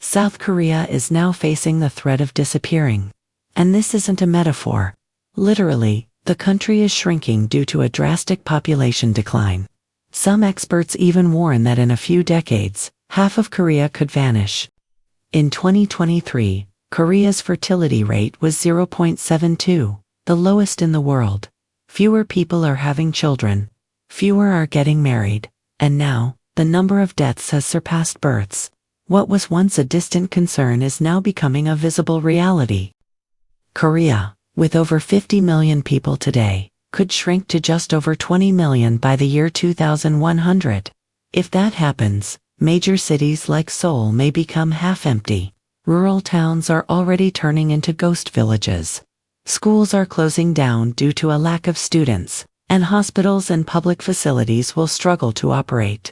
South Korea is now facing the threat of disappearing. And this isn't a metaphor. Literally, the country is shrinking due to a drastic population decline. Some experts even warn that in a few decades, half of Korea could vanish. In 2023, Korea's fertility rate was 0.72, the lowest in the world. Fewer people are having children. Fewer are getting married. And now, the number of deaths has surpassed births. What was once a distant concern is now becoming a visible reality. Korea, with over 50 million people today, could shrink to just over 20 million by the year 2100. If that happens, major cities like Seoul may become half-empty. Rural towns are already turning into ghost villages. Schools are closing down due to a lack of students, and hospitals and public facilities will struggle to operate.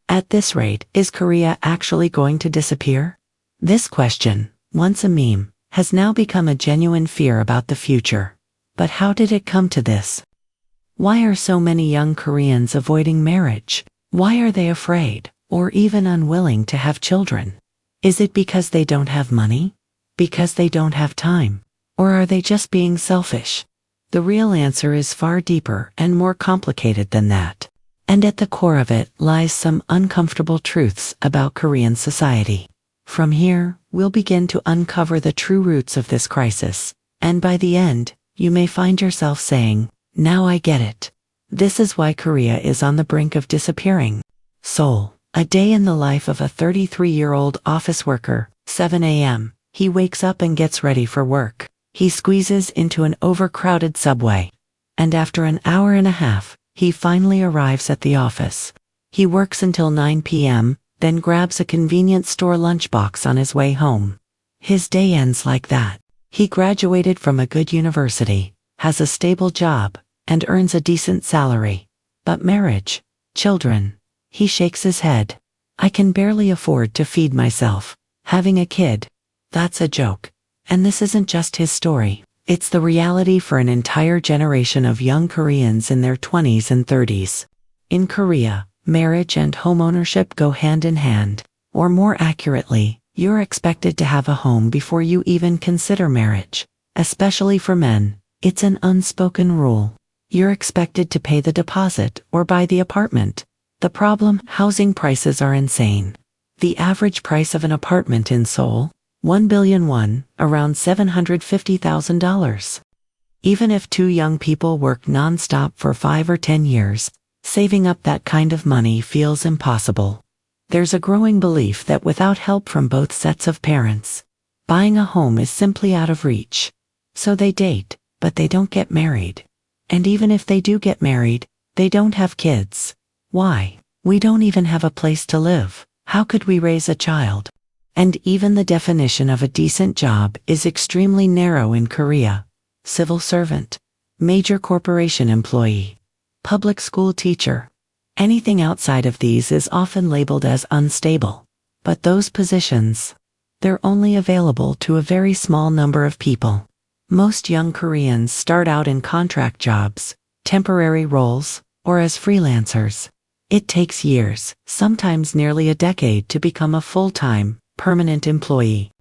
At this rate, is Korea actually going to disappear? This question, once a meme, has now become a genuine fear about the future. But how did it come to this? Why are so many young Koreans avoiding marriage? Why are they afraid, or even unwilling to have children? Is it because they don't have money? Because they don't have time? Or are they just being selfish? The real answer is far deeper and more complicated than that. And at the core of it lies some uncomfortable truths about Korean society. From here, we'll begin to uncover the true roots of this crisis, and by the end, you may find yourself saying, "Now I get it. This is why Korea is on the brink of disappearing." Seoul, a day in the life of a 33-year-old office worker, 7 a.m. He wakes up and gets ready for work. He squeezes into an overcrowded subway. And after an hour and a half, he finally arrives at the office. He works until 9 p.m., then grabs a convenience store lunchbox on his way home. His day ends like that. He graduated from a good university, has a stable job, and earns a decent salary. But marriage, children, he shakes his head. I can barely afford to feed myself. Having a kid, that's a joke. And this isn't just his story. It's the reality for an entire generation of young Koreans in their 20s and 30s. In Korea, marriage and homeownership go hand in hand. Or more accurately, you're expected to have a home before you even consider marriage. Especially for men, it's an unspoken rule. You're expected to pay the deposit or buy the apartment. The problem, housing prices are insane. The average price of an apartment in Seoul, 1 billion won, around $750,000. Even if two young people work non-stop for 5 or 10 years, saving up that kind of money feels impossible. There's a growing belief that without help from both sets of parents, buying a home is simply out of reach. So they date, but they don't get married. And even if they do get married, they don't have kids. Why? We don't even have a place to live. How could we raise a child? And even the definition of a decent job is extremely narrow in Korea. Civil servant, major corporation employee, public school teacher. Anything outside of these is often labeled as unstable. But those positions, they're only available to a very small number of people. Most young Koreans start out in contract jobs, temporary roles, or as freelancers. It takes years, sometimes nearly a decade, to become a full-time, permanent employee.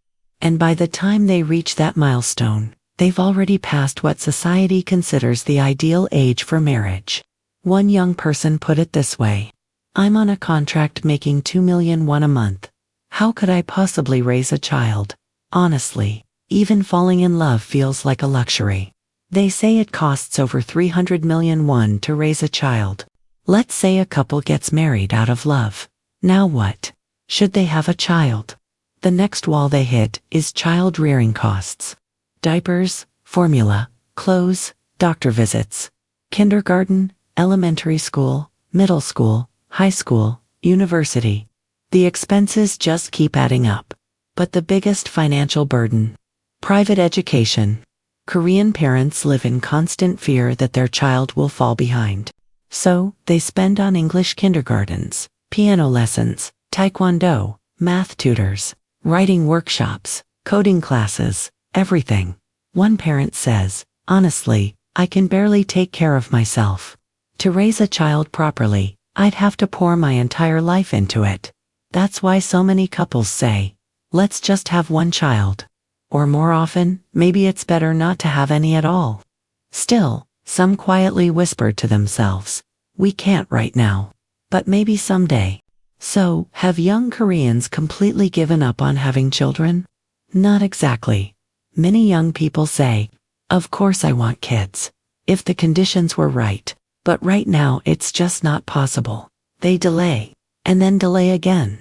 And by the time they reach that milestone, they've already passed what society considers the ideal age for marriage. One young person put it this way: "I'm on a contract making 2 million won a month. How could I possibly raise a child? Honestly, even falling in love feels like a luxury." They say it costs over 300 million won to raise a child. Let's say a couple gets married out of love. Now what? Should they have a child? The next wall they hit is child rearing costs. Diapers, formula, clothes, doctor visits, kindergarten, elementary school, middle school, high school, university. The expenses just keep adding up. But the biggest financial burden: private education. Korean parents live in constant fear that their child will fall behind. So, they spend on English kindergartens, piano lessons, taekwondo, math tutors, writing workshops, coding classes, everything. One parent says, "Honestly, I can barely take care of myself. To raise a child properly, I'd have to pour my entire life into it." That's why so many couples say, let's just have one child. Or more often, maybe it's better not to have any at all. Still, some quietly whisper to themselves, we can't right now. But maybe someday. So, have young Koreans completely given up on having children? Not exactly. Many young people say, of course I want kids. If the conditions were right. But right now it's just not possible. They delay. And then delay again.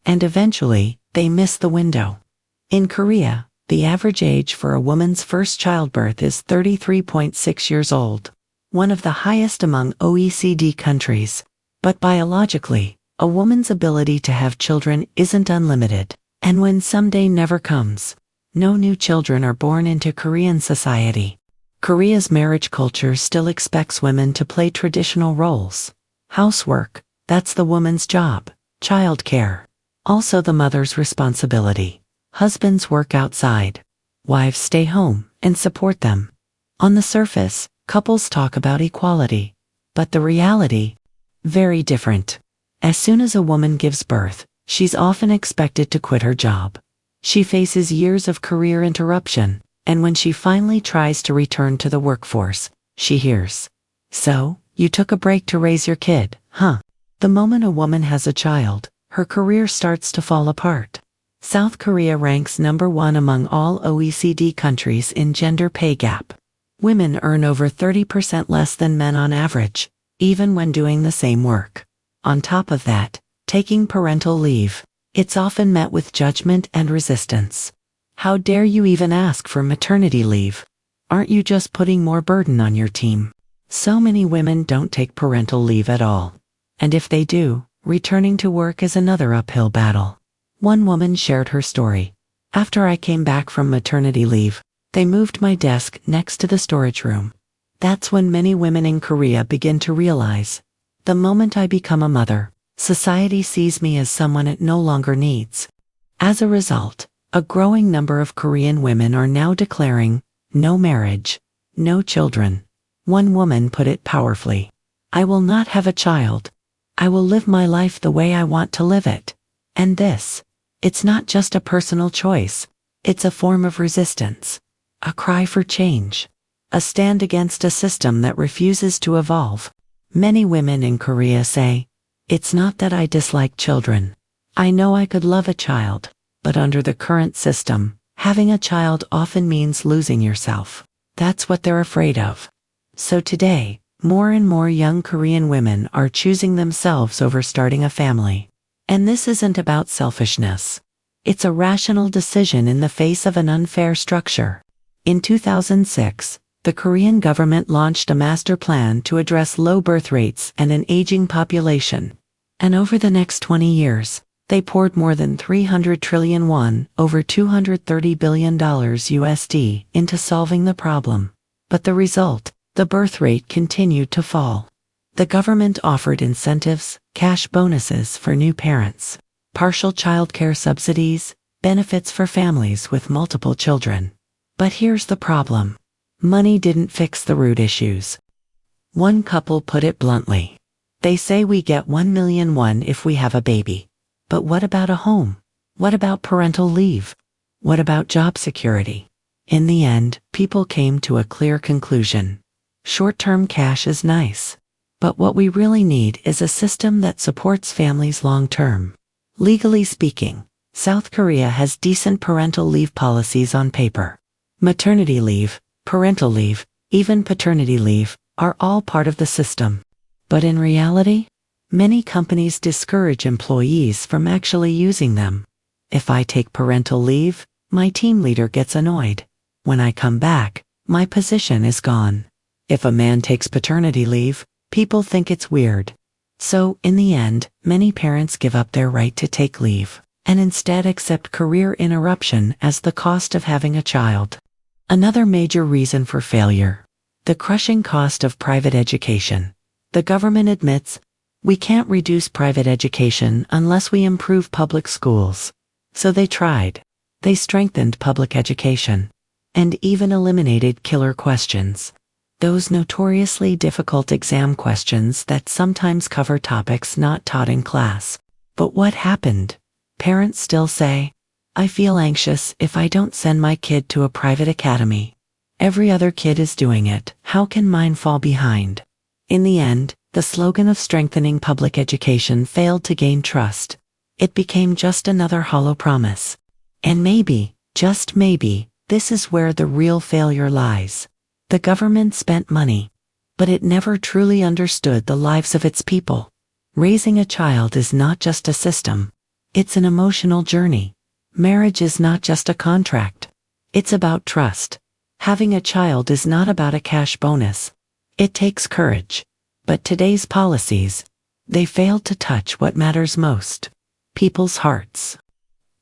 And eventually, they miss the window. In Korea, the average age for a woman's first childbirth is 33.6 years old. One of the highest among OECD countries. But biologically, a woman's ability to have children isn't unlimited. And when someday never comes, no new children are born into Korean society. Korea's marriage culture still expects women to play traditional roles. Housework, that's the woman's job. Childcare, also the mother's responsibility. Husbands work outside. Wives stay home and support them. On the surface, couples talk about equality. But the reality, very different. As soon as a woman gives birth, she's often expected to quit her job. She faces years of career interruption, and when she finally tries to return to the workforce, she hears, so, you took a break to raise your kid, huh? The moment a woman has a child, her career starts to fall apart. South Korea ranks #1 among all OECD countries in gender pay gap. Women earn over 30% less than men on average, even when doing the same work. On top of that, taking parental leave, it's often met with judgment and resistance. How dare you even ask for maternity leave? Aren't you just putting more burden on your team? So many women don't take parental leave at all. And if they do, returning to work is another uphill battle. One woman shared her story. After I came back from maternity leave, they moved my desk next to the storage room. That's when many women in Korea begin to realize, the moment I become a mother, society sees me as someone it no longer needs. As a result, a growing number of Korean women are now declaring, no marriage, no children. One woman put it powerfully. I will not have a child. I will live my life the way I want to live it. And this, it's not just a personal choice. It's a form of resistance. A cry for change. A stand against a system that refuses to evolve. Many women in Korea say, it's not that I dislike children. I know I could love a child, but under the current system, having a child often means losing yourself. That's what they're afraid of. So today, more and more young Korean women are choosing themselves over starting a family. And this isn't about selfishness. It's a rational decision in the face of an unfair structure. In 2006, the Korean government launched a master plan to address low birth rates and an aging population. And over the next 20 years, they poured more than 300 trillion won, over $230 billion USD, into solving the problem. But the result, the birth rate continued to fall. The government offered incentives, cash bonuses for new parents, partial childcare subsidies, benefits for families with multiple children. But here's the problem. Money didn't fix the root issues. One couple put it bluntly. They say we get 1 million won if we have a baby. But what about a home? What about parental leave? What about job security? In the end, people came to a clear conclusion. Short-term cash is nice. But what we really need is a system that supports families long-term. Legally speaking, South Korea has decent parental leave policies on paper. Maternity leave, parental leave, even paternity leave, are all part of the system. But in reality, many companies discourage employees from actually using them. If I take parental leave, my team leader gets annoyed. When I come back, my position is gone. If a man takes paternity leave, people think it's weird. So, in the end, many parents give up their right to take leave, and instead accept career interruption as the cost of having a child. Another major reason for failure. The crushing cost of private education. The government admits, we can't reduce private education unless we improve public schools. So they tried. They strengthened public education. And even eliminated killer questions. Those notoriously difficult exam questions that sometimes cover topics not taught in class. But what happened? Parents still say, I feel anxious if I don't send my kid to a private academy. Every other kid is doing it. How can mine fall behind? In the end, the slogan of strengthening public education failed to gain trust. It became just another hollow promise. And maybe, just maybe, this is where the real failure lies. The government spent money, but it never truly understood the lives of its people. Raising a child is not just a system. It's an emotional journey. Marriage is not just a contract. It's about trust. Having a child is not about a cash bonus. It takes courage. But today's policies, they fail to touch what matters most: people's hearts.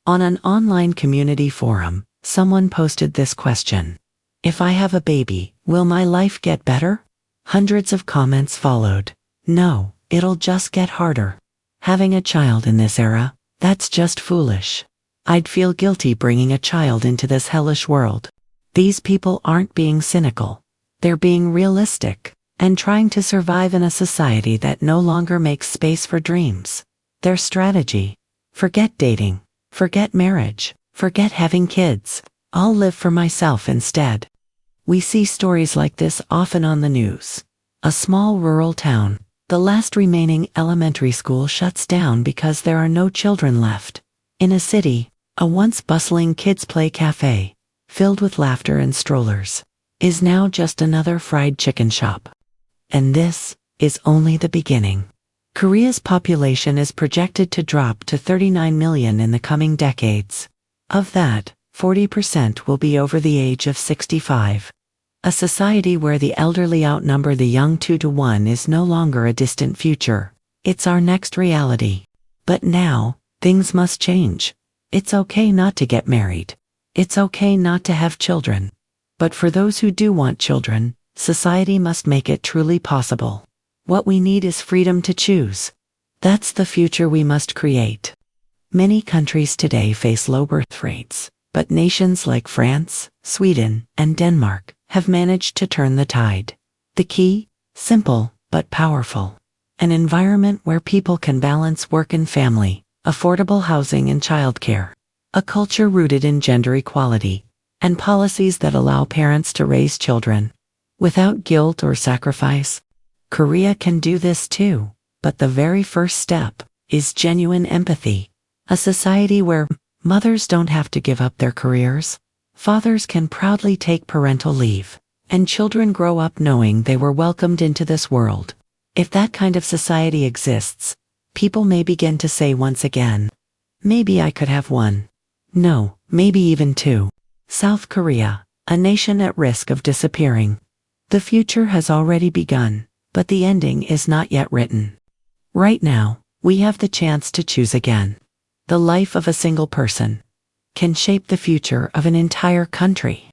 On an online community forum, someone posted this question: if I have a baby, will my life get better? Hundreds of comments followed. No, it'll just get harder. Having a child in this era, that's just foolish. I'd feel guilty bringing a child into this hellish world. These people aren't being cynical. They're being realistic and trying to survive in a society that no longer makes space for dreams. Their strategy: forget dating, forget marriage, forget having kids. I'll live for myself instead. We see stories like this often on the news. A small rural town, the last remaining elementary school shuts down because there are no children left. In a city, a once bustling kids' play cafe, filled with laughter and strollers, is now just another fried chicken shop. And this is only the beginning. Korea's population is projected to drop to 39 million in the coming decades. Of that, 40% will be over the age of 65. A society where the elderly outnumber the young 2-to-1 is no longer a distant future. It's our next reality. But now, things must change. It's okay not to get married. It's okay not to have children. But for those who do want children, society must make it truly possible. What we need is freedom to choose. That's the future we must create. Many countries today face low birth rates, but nations like France, Sweden, and Denmark have managed to turn the tide. The key? Simple, but powerful. An environment where people can balance work and family, affordable housing and childcare, a culture rooted in gender equality, and policies that allow parents to raise children without guilt or sacrifice. Korea can do this too, but the very first step is genuine empathy. A society where mothers don't have to give up their careers, fathers can proudly take parental leave, and children grow up knowing they were welcomed into this world. If that kind of society exists, people may begin to say once again, maybe I could have one. No, maybe even two. South Korea, a nation at risk of disappearing. The future has already begun, but the ending is not yet written. Right now, we have the chance to choose again. The life of a single person can shape the future of an entire country.